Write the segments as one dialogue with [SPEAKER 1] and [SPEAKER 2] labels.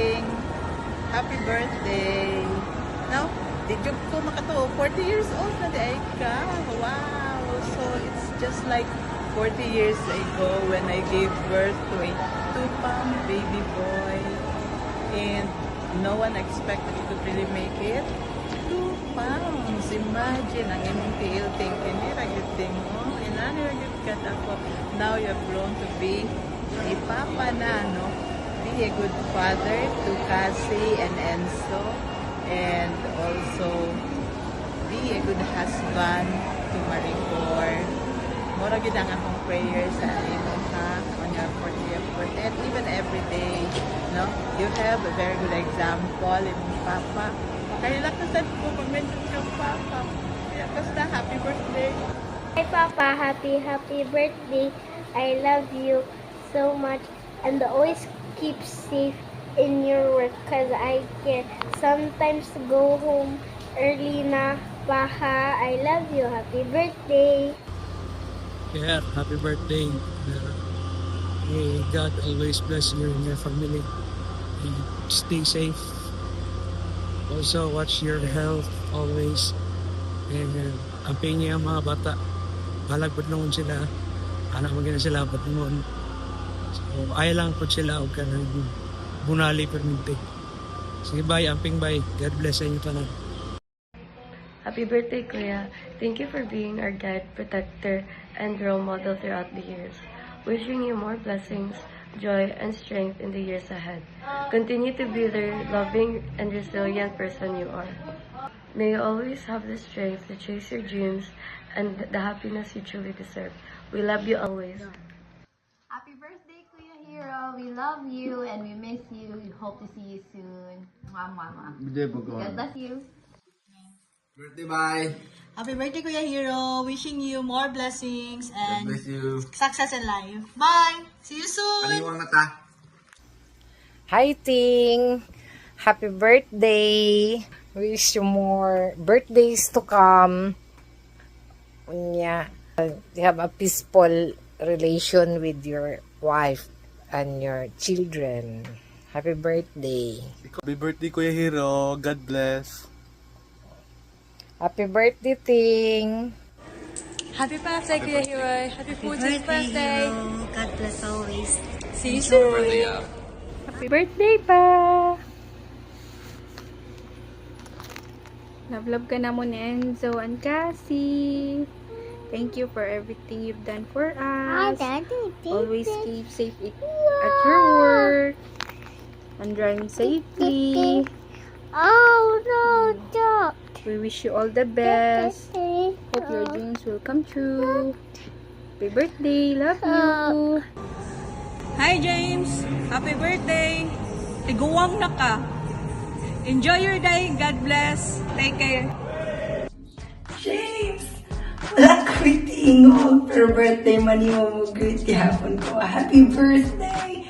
[SPEAKER 1] Ting. Happy birthday. Now, did you ko makatuo? 40 years old na di ay ka. Wow. So, it's just like 40 years ago when I gave birth to a 2-pound baby boy. And no one expected you could really make it. 2 pounds. Imagine, ang imong tiil-ting. Iniragit-ting mo. Inaniragit ka ako. Now you've grown to be a papa na, no? Be a good father to Cassie and Enzo. And also, be a good husband to Maricor. Mura gid ang akong prayer sa imo ha on your 40th birthday and even every day, no? You have a very good example imong papa. Kaya lakasan ko pag-mention kang papa. Kaya basta happy birthday.
[SPEAKER 2] Hi Papa, happy birthday. I love you so much and always keep safe in your work because I can sometimes go home early na paha. I love you. Happy birthday.
[SPEAKER 3] Yeah, happy birthday. May God always bless you and your family. And stay safe. Also, watch your health always. And amping niya ang mga bata. Halagbot naman sila. Anak maganda sila, ba't naman. So, ay lang po sila. Huwag ka nang bunali perminti. Sige, bye. Amping bye. God bless sa inyo tanan.
[SPEAKER 4] Happy birthday, Kuya. Thank you for being our guide, protector, and role model throughout the years. Wishing you more blessings, joy, and strength in the years ahead. Continue to be the loving and resilient person you are. May you always have the strength to chase your dreams and the happiness you truly deserve. We love you always.
[SPEAKER 5] Happy birthday, Kuya Hero. We love you and we miss you. We hope to see you soon. Mwah, mwah, mwah. God bless you.
[SPEAKER 6] Birthday, bye.
[SPEAKER 7] Happy birthday, Kuya Hero. Wishing you more blessings
[SPEAKER 6] God
[SPEAKER 7] and
[SPEAKER 6] bless you.
[SPEAKER 7] success in life. Bye! See you soon!
[SPEAKER 6] Paniwang mata.
[SPEAKER 8] Hi, Ting! Happy birthday! Wish you more birthdays to come. Yeah. You have a peaceful relation with your wife and your children. Happy birthday!
[SPEAKER 9] Happy birthday, Kuya Hero. God bless.
[SPEAKER 8] Happy birthday, Ting!
[SPEAKER 7] Happy birthday, Kuya Hero. Happy 40th birthday.
[SPEAKER 10] God bless always.
[SPEAKER 7] See you soon.
[SPEAKER 4] Happy birthday pa! Love ka na mo ni Enzo and Cassie. Thank you for everything you've done for us. Always keep safe at your work and driving safely.
[SPEAKER 2] Oh no, stop.
[SPEAKER 4] We wish you all the best. Hope your dreams will come true. Happy birthday. Love you.
[SPEAKER 7] Hi, James. Happy birthday. Tiguwang na ka. Enjoy your day. God bless. Take care.
[SPEAKER 11] James! Wala ko itingo. Pero birthday man mo greet hapon ko. Happy birthday!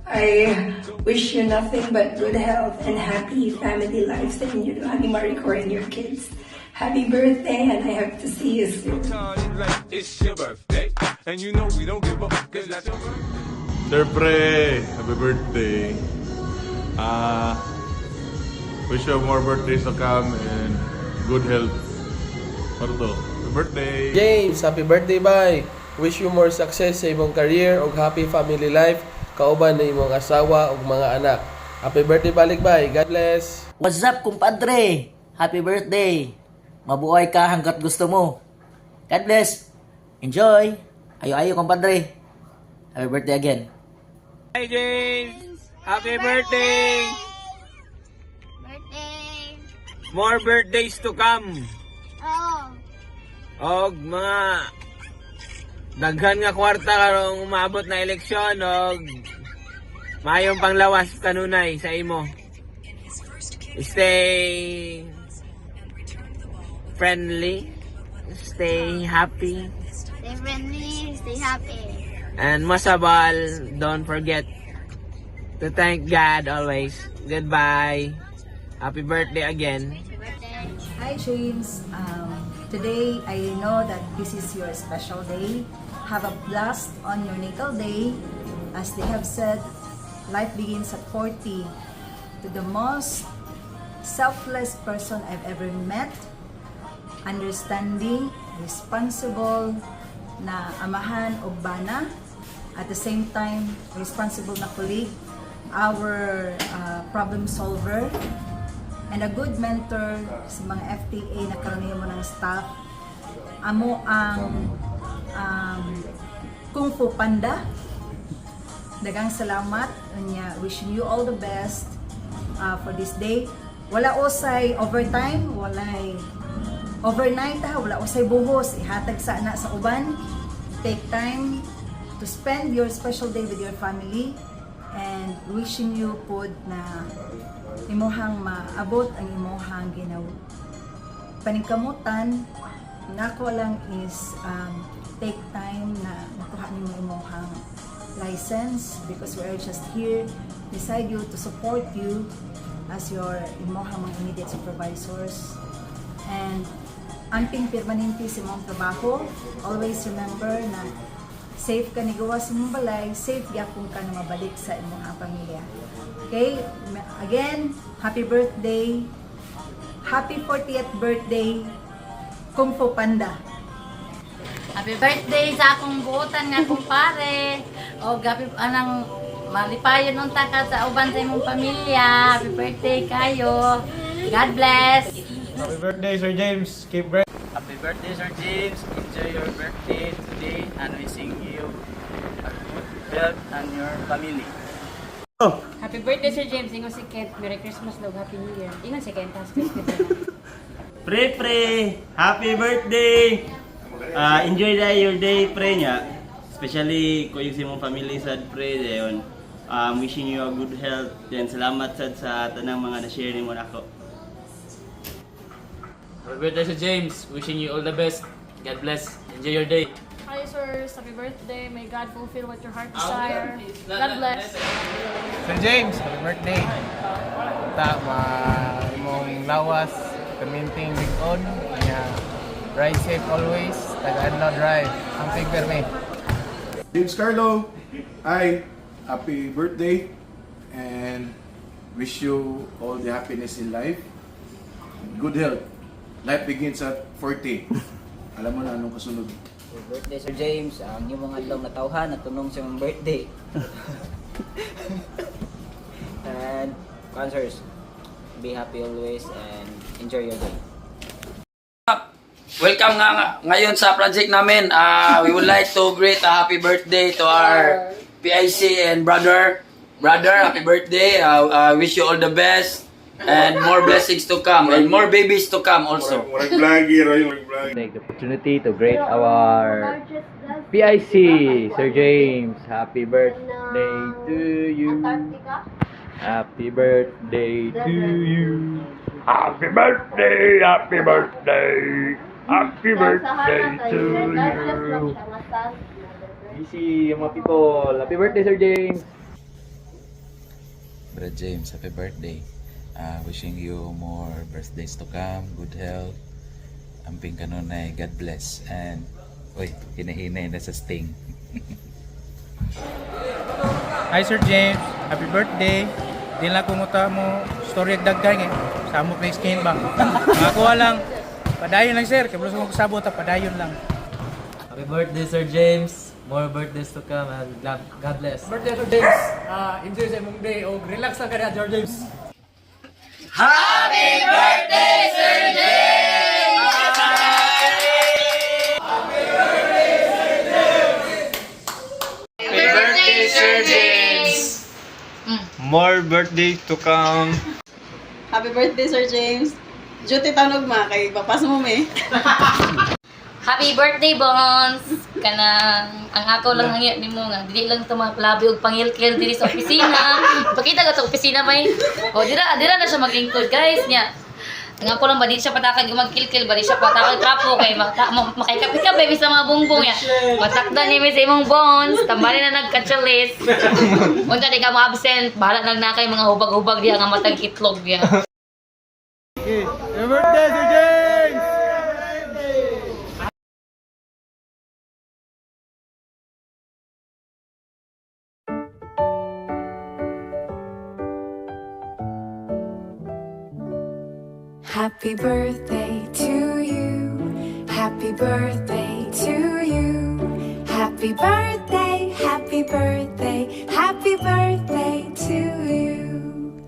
[SPEAKER 11] I wish you nothing but good health and happy family life sa inyo, Honey Maricor and your kids. Happy birthday, and I hope to see you soon.
[SPEAKER 12] It's your birthday, and you know we don't give up, cause that's your birthday.
[SPEAKER 9] Siyempre, happy birthday. Wish you more birthdays to come and good health. Ano to? Happy birthday!
[SPEAKER 13] James, happy birthday, bye! Wish you more success sa imong career ug happy family life kauban na imong asawa ug mga anak. Happy birthday balik, bye! God bless!
[SPEAKER 14] What's up, kumpadre? Happy birthday! Mabuhay ka hanggat gusto mo. God bless! Enjoy! Ayo-ayo, kumpadre! Happy birthday again!
[SPEAKER 3] Hi, James! Happy birthday!
[SPEAKER 2] Birthday.
[SPEAKER 3] More birthdays to come.
[SPEAKER 2] Oh.
[SPEAKER 3] Og mga daghan nga kwarta karong umabot na eleksyon og mayong panglawas kanunay sa imo. Stay friendly, stay happy,
[SPEAKER 2] Stay friendly, stay happy.
[SPEAKER 3] and masabal, don't forget to thank God always. Goodbye. Happy birthday again.
[SPEAKER 15] Hi James, today I know that this is your special day. Have a blast on your natal day. As they have said, life begins at 40. to the most selfless person I've ever met, understanding, responsible na amahan o bana, at the same time, responsible na colleague, our problem solver, and a good mentor sa mga FTA na karamihan mo ng staff. Amo ang Kung Fu Panda. Dagang salamat. Wishing you all the best for this day. Wala usay overtime, walay overnight wala usay buhos, ihatag sana sa uban. Take time to spend your special day with your family, and wishing you pod na imuhang maabot ang imuhang paningkamutan. Nako lang is take time na makuha niyo imuhang license, because we are just here beside you to support you as your imuhang mga immediate supervisors. And amping permanente sa imong trabaho, always remember na safe ka ni gawa sa imong balay, safe gyapon ka na mabalik sa imong pamilya. Okay? Again, happy birthday. Happy 40th birthday, Kung Fu Panda.
[SPEAKER 16] Happy birthday sa akong buotan nga kumpare. O gabi anang malipayon unta ka sa uban sa imong pamilya. Happy birthday kayo. God bless.
[SPEAKER 17] Happy birthday, Sir James. Keep breath.
[SPEAKER 18] Happy birthday, Sir James. Enjoy your birthday today and wishing you a good health and your family.
[SPEAKER 17] Oh.
[SPEAKER 19] Happy birthday, Sir James. Ingon si Kent. Merry Christmas daw. Happy New Year. Ingon si Kent.
[SPEAKER 18] Pre, happy birthday! Enjoy your day, pre niya. Especially kung yung mong family sad, pre. Dayon. Wishing you a good health. Then salamat sad sa tanang mga na-share mo nako.
[SPEAKER 20] Happy birthday, Sir James. Wishing you all the best. God bless. Enjoy your day.
[SPEAKER 21] Hi, sirs. Happy birthday. May God fulfill what your heart desire. God bless.
[SPEAKER 17] Sir James, happy birthday. Imong lawas, kaminting big on. Ride safe always. Taga-adlaw drive. Amping permi.
[SPEAKER 22] James Carlo, happy birthday and wish you all the happiness in life. Good health. Life begins at 40. Alam mo na anong kasunod.
[SPEAKER 23] Happy birthday, Sir James. Ang iyong mga adlaw na tawhan at tunong sa mong birthday. And concerts, be happy always and enjoy your day.
[SPEAKER 20] Welcome nga ngayon sa project namin. We would like to greet a happy birthday to our PIC and brother. Brother, happy birthday. Wish you all the best and more blessings to come and more babies to come also.
[SPEAKER 24] Take the opportunity to greet our PIC, Sir James. Happy birthday to you. Happy birthday to you. Happy birthday, happy birthday. Happy birthday to you. Easy, mga people. Happy birthday, Sir James.
[SPEAKER 25] Brother James, happy birthday. Wishing you more birthdays to come, good health. Amping kanunay, God bless. And, hinahinay na sa sting.
[SPEAKER 17] Hi, Sir James. Happy birthday. Di lang kumuta mo story dagdag sa mo place skin ba. Makakuha lang. Padayon lang, sir. Kabalo sa mga kasabot, padayon lang.
[SPEAKER 20] Happy birthday, Sir James. More birthdays to come and God bless.
[SPEAKER 17] Birthday, Sir James. Enjoy sa mong day. O relax lang ka na, Sir James.
[SPEAKER 20] Happy birthday, Sir James!
[SPEAKER 17] Happy birthday, Sir James. More birthday to come.
[SPEAKER 26] Happy birthday, Sir James. Duty tanog ma kay papas mo me.
[SPEAKER 16] Happy birthday, Bones! Kanang ang ako lang hangya nimo nga dili lang to maplabi og pangilkil diri sa opisina. Pakita ka sa opisina may. O dira na siya mag-ingkod, guys nya. Ang ako lang ba di siya patakag magkilkil, ba di siya patakag trapo kay makaikapit-kapit sa mga bungbong ya. Matakda ni mi sa imong Bones, tambali na nagkatsalis. Unta di ka mo absent, bahala nang nakay mga hubag-hubag diha nga matag itlog ya.
[SPEAKER 17] Happy birthday, Sir James!
[SPEAKER 1] Happy birthday to you. Happy birthday to you. Happy birthday, happy birthday, happy birthday to you.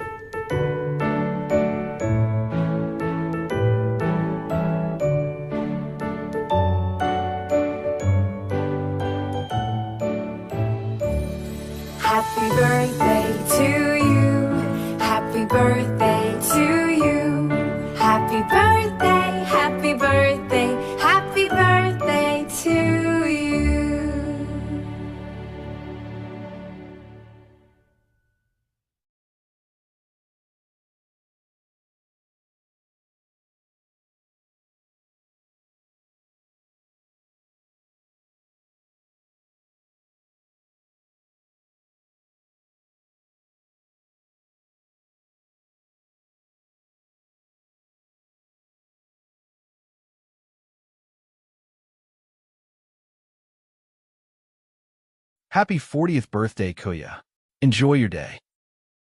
[SPEAKER 1] Happy birthday to you. Happy birthday to you. Happy birthday, happy birthday, happy birthday to you.
[SPEAKER 4] Happy 40th birthday, Kuya. Enjoy your day.